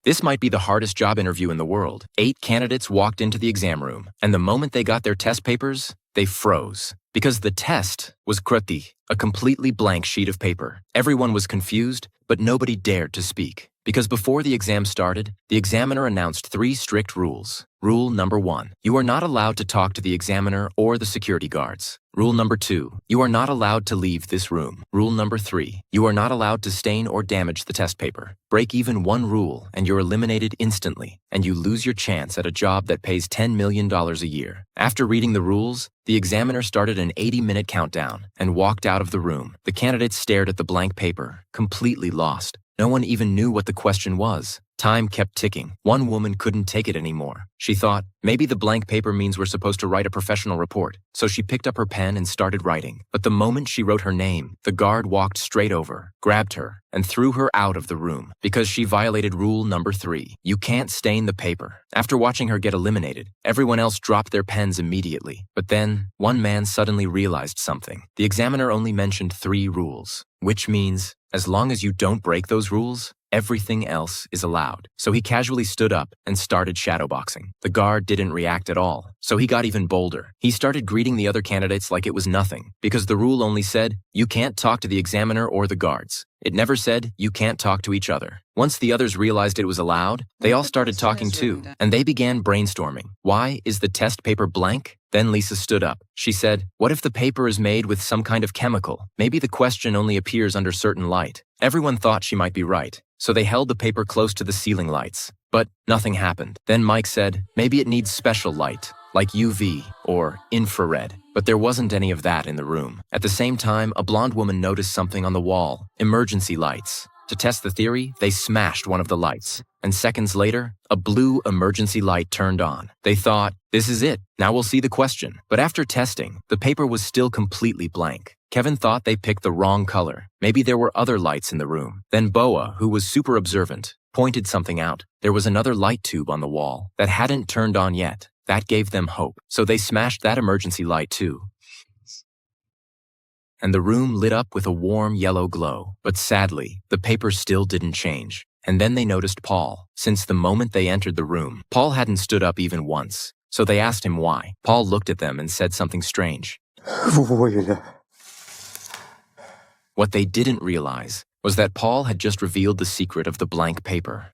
This might be the hardest job interview in the world. 8 candidates walked into the exam room, and the moment they got their test papers, they froze. Because the test was krati, a completely blank sheet of paper. Everyone was confused, but nobody dared to speak. Because before the exam started, the examiner announced 3 strict rules. Rule number 1, you are not allowed to talk to the examiner or the security guards. Rule number 2, you are not allowed to leave this room. Rule number 3, you are not allowed to stain or damage the test paper. Break even one rule and you're eliminated instantly, and you lose your chance at a job that pays $10 million a year. After reading the rules, the examiner started an 80-minute countdown and walked out of the room. The candidates stared at the blank paper, completely lost. No one even knew what the question was. Time kept ticking. One woman couldn't take it anymore. She thought, maybe the blank paper means we're supposed to write a professional report. So she picked up her pen and started writing. But the moment she wrote her name, the guard walked straight over, grabbed her, and threw her out of the room because she violated rule number 3. You can't stain the paper. After watching her get eliminated, everyone else dropped their pens immediately. But then, one man suddenly realized something. The examiner only mentioned 3 rules, which means, as long as you don't break those rules, everything else is allowed. So he casually stood up and started shadowboxing. The guard didn't react at all, so he got even bolder. He started greeting the other candidates like it was nothing, because the rule only said, you can't talk to the examiner or the guards. It never said, you can't talk to each other. Once the others realized it was allowed, they all started talking too, and they began brainstorming. Why is the test paper blank? Then Lisa stood up. She said, what if the paper is made with some kind of chemical? Maybe the question only appears under certain light. Everyone thought she might be right, so they held the paper close to the ceiling lights. But nothing happened. Then Mike said, maybe it needs special light, like UV or infrared. But there wasn't any of that in the room. At the same time, a blonde woman noticed something on the wall, emergency lights. To test the theory, they smashed one of the lights. And seconds later, a blue emergency light turned on. They thought, this is it. Now we'll see the question. But after testing, the paper was still completely blank. Kevin thought they picked the wrong color. Maybe there were other lights in the room. Then Boa, who was super observant, pointed something out. There was another light tube on the wall that hadn't turned on yet. That gave them hope. So they smashed that emergency light too. And the room lit up with a warm yellow glow. But sadly, the paper still didn't change. And then they noticed Paul. Since the moment they entered the room, Paul hadn't stood up even once. So they asked him why. Paul looked at them and said something strange. What they didn't realize was that Paul had just revealed the secret of the blank paper.